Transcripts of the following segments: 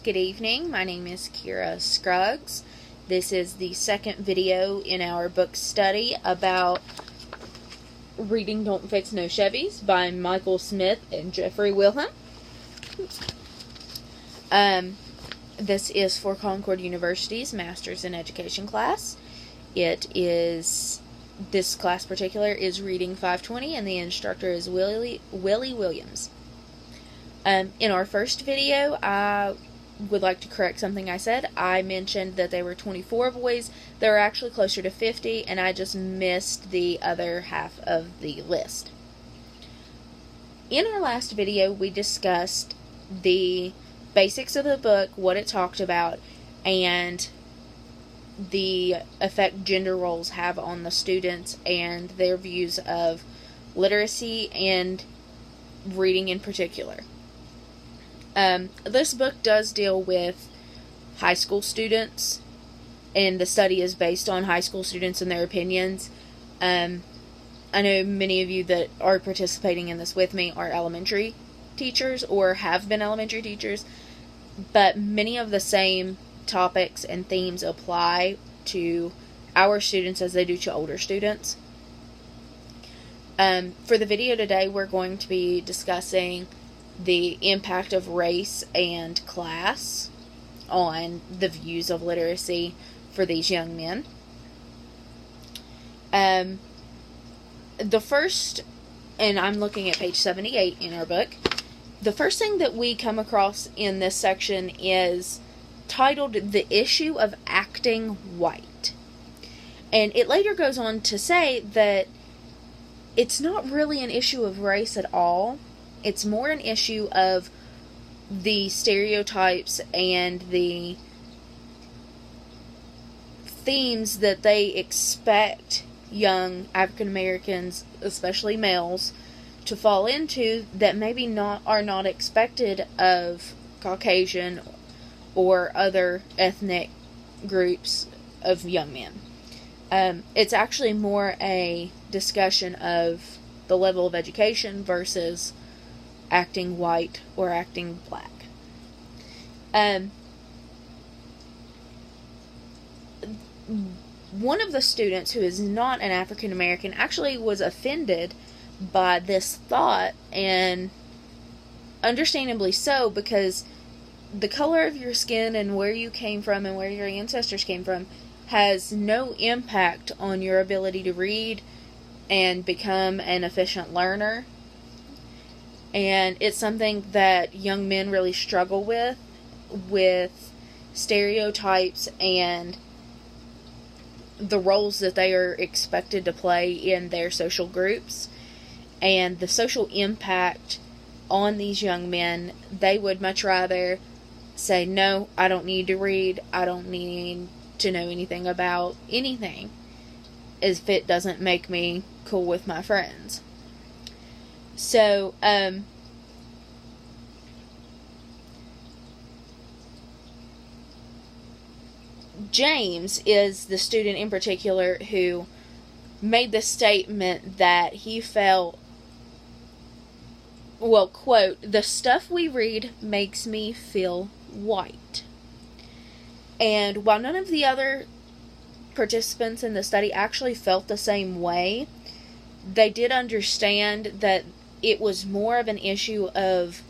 Good evening, my name is Kira Scruggs. This is the second video in our book study about Reading Don't Fix No Chevys by Michael Smith and Jeffrey Wilhelm. This is for Concord University's Masters in Education class. This class particular is Reading 520 and the instructor is Willie Williams. In our first video, I would like to correct something I said. I mentioned that there were 24 boys. There were actually closer to 50, and I just missed the other half of the list. In our last video, we discussed the basics of the book, what it talked about, and the effect gender roles have on the students and their views of literacy and reading in particular. This book does deal with high school students, and the study is based on high school students and their opinions. I know many of you that are participating in this with me are elementary teachers or have been elementary teachers, but many of the same topics and themes apply to our students as they do to older students. For the video today, we're going to be discussing the impact of race and class on the views of literacy for these young men. The first, and I'm looking at page 78 in our book, the first thing that we come across in this section is titled The Issue of Acting White. And it later goes on to say that it's not really an issue of race at all. It's more an issue of the stereotypes and the themes that they expect young African Americans, especially males, to fall into that maybe are not expected of Caucasian or other ethnic groups of young men. It's actually more a discussion of the level of education versus acting white or acting black. One of the students who is not an African American actually was offended by this thought, and understandably so, because the color of your skin and where you came from and where your ancestors came from has no impact on your ability to read and become an efficient learner. And it's something that young men really struggle with stereotypes and the roles that they are expected to play in their social groups. And the social impact on these young men, they would much rather say, no, I don't need to read, I don't need to know anything about anything, if it doesn't make me cool with my friends. So, James is the student in particular who made the statement that he felt, well, quote, "The stuff we read makes me feel white." And while none of the other participants in the study actually felt the same way, they did understand that it was more of an issue of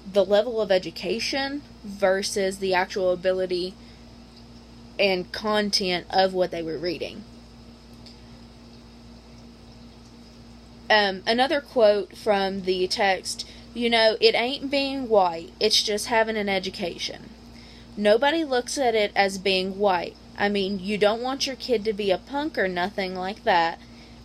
the level of education versus the actual ability and content of what they were reading. Another quote from the text, it ain't being white, it's just having an education. Nobody looks at it as being white. I mean, you don't want your kid to be a punk or nothing like that.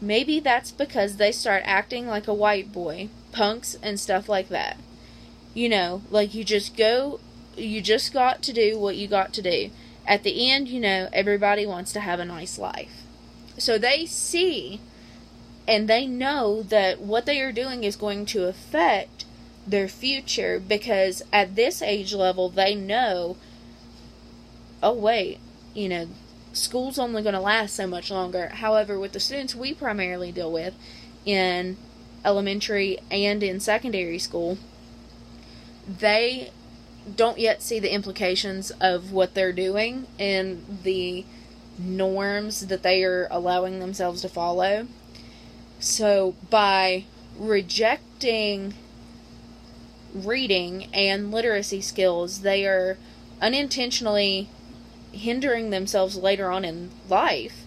Maybe that's because they start acting like a white boy, punks and stuff like that. Like you just got to do what you got to do. At the end, everybody wants to have a nice life. So they see and they know that what they are doing is going to affect their future, because at this age level, they know, oh wait, school's only going to last so much longer. However, with the students we primarily deal with in elementary and in secondary school, they don't yet see the implications of what they're doing and the norms that they are allowing themselves to follow. So by rejecting reading and literacy skills, they are unintentionally hindering themselves later on in life,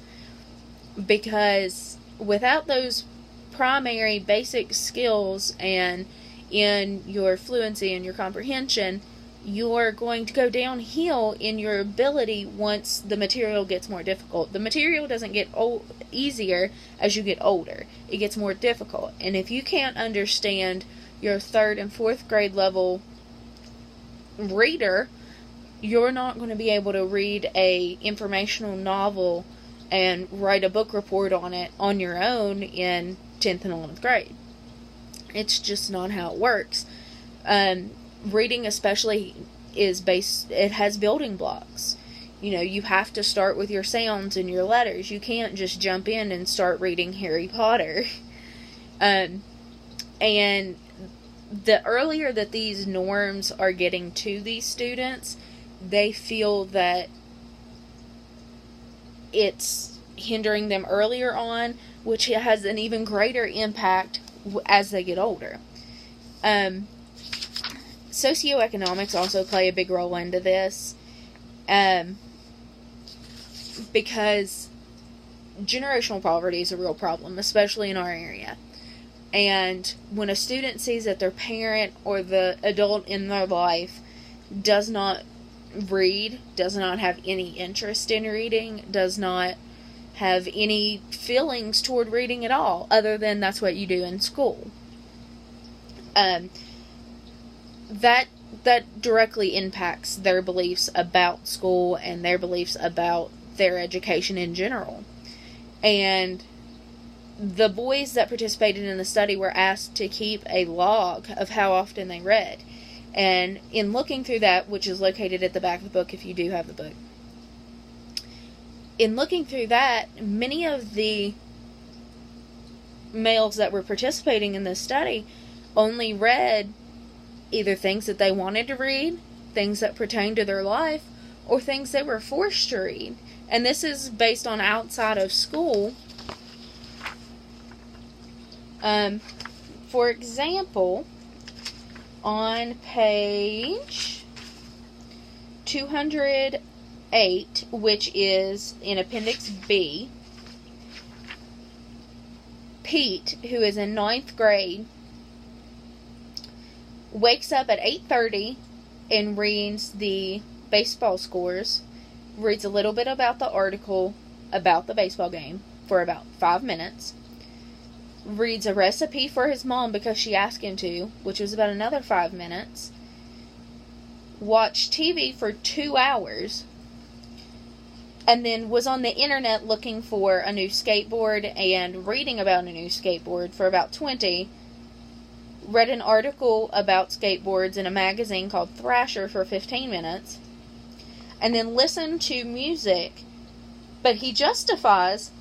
because without those primary basic skills and in your fluency and your comprehension, you're going to go downhill in your ability once the material gets more difficult. The material doesn't get easier as you get older. It gets more difficult. And if you can't understand your 3rd and 4th grade level reader, you're not going to be able to read a informational novel and write a book report on it on your own in 10th and 11th grade. It's just not how it works. Reading especially it has building blocks. You know, you have to start with your sounds and your letters. You can't just jump in and start reading Harry Potter. And the earlier that these norms are getting to these students, they feel that it's hindering them earlier on, which has an even greater impact as they get older. Socioeconomics also play a big role into this, because generational poverty is a real problem, especially in our area. And when a student sees that their parent or the adult in their life does not read, does not have any interest in reading, does not have any feelings toward reading at all, other than that's what you do in school, that directly impacts their beliefs about school and their beliefs about their education in general. And the boys that participated in the study were asked to keep a log of how often they read. And in looking through that, which is located at the back of the book if you do have the book, in looking through that, many of the males that were participating in this study only read either things that they wanted to read, things that pertained to their life, or things they were forced to read. And this is based on outside of school. For example, on page 208, which is in Appendix B, Pete, who is in 9th grade, wakes up at 8:30 and reads the baseball scores, reads a little bit about the article about the baseball game for about 5 minutes, reads a recipe for his mom because she asked him to, which was about another 5 minutes, watched TV for 2 hours, and then was on the internet looking for a new skateboard and reading about a new skateboard for about 20, read an article about skateboards in a magazine called Thrasher for 15 minutes, and then listened to music. But he justifies,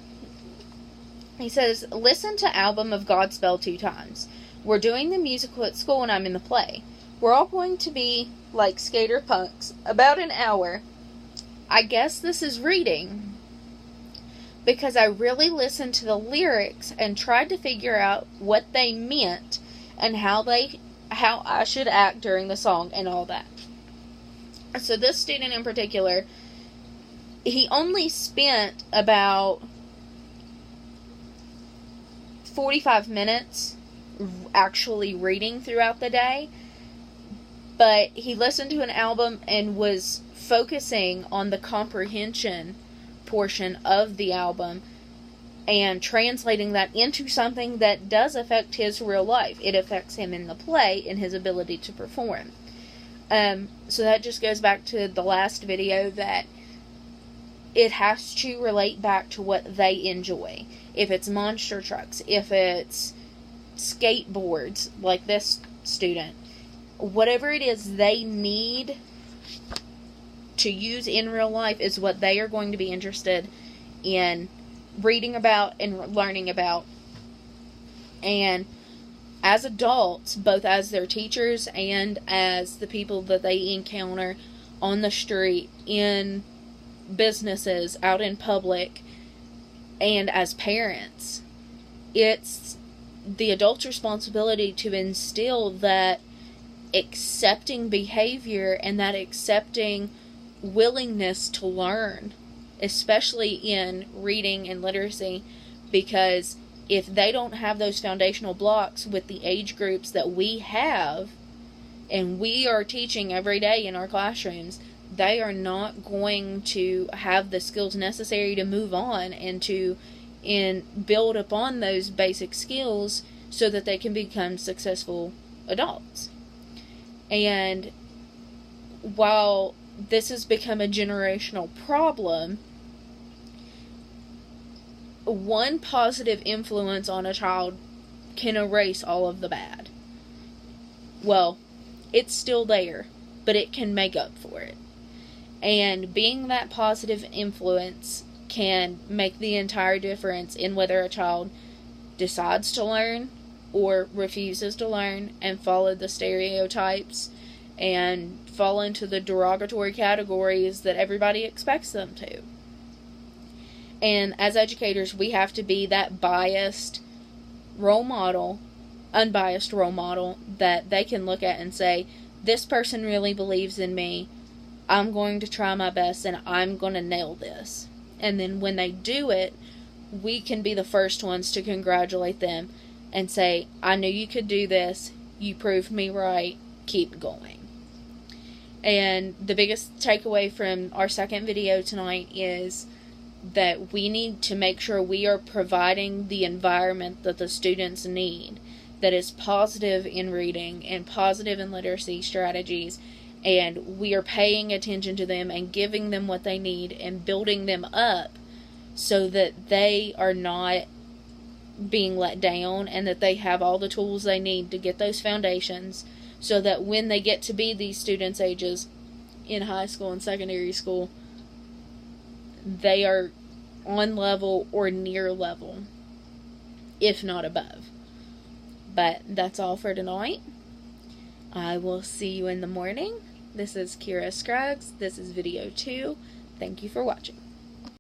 he says, listen to album of Godspell 2 times. We're doing the musical at school and I'm in the play. We're all going to be like skater punks. About an hour. I guess this is reading. Because I really listened to the lyrics and tried to figure out what they meant and how I should act during the song and all that. So this student in particular, he only spent about 45 minutes actually reading throughout the day, but he listened to an album and was focusing on the comprehension portion of the album and translating that into something that does affect his real life. It affects him in the play and his ability to perform. So that just goes back to the last video, that it has to relate back to what they enjoy. If it's monster trucks, if it's skateboards, like this student, whatever it is they need to use in real life is what they are going to be interested in reading about and learning about. And as adults, both as their teachers and as the people that they encounter on the street, in businesses, out in public, and as parents. It's the adult's responsibility to instill that accepting behavior and that accepting willingness to learn, especially in reading and literacy, because if they don't have those foundational blocks with the age groups that we have and we are teaching every day in our classrooms, they are not going to have the skills necessary to move on and build upon those basic skills so that they can become successful adults. And while this has become a generational problem, one positive influence on a child can erase all of the bad. Well, it's still there, but it can make up for it. And being that positive influence can make the entire difference in whether a child decides to learn or refuses to learn and follow the stereotypes and fall into the derogatory categories that everybody expects them to. And as educators, we have to be that biased role model, unbiased role model that they can look at and say, this person really believes in me. I'm going to try my best and I'm going to nail this. And then when they do it, we can be the first ones to congratulate them and say, I knew you could do this. You proved me right. Keep going. And the biggest takeaway from our second video tonight is that we need to make sure we are providing the environment that the students need, that is positive in reading and positive in literacy strategies, and we are paying attention to them and giving them what they need and building them up so that they are not being let down and that they have all the tools they need to get those foundations so that when they get to be these students' ages in high school and secondary school, they are on level or near level, if not above. But that's all for tonight. I will see you in the morning. This is Kira Scruggs. This is video 2. Thank you for watching.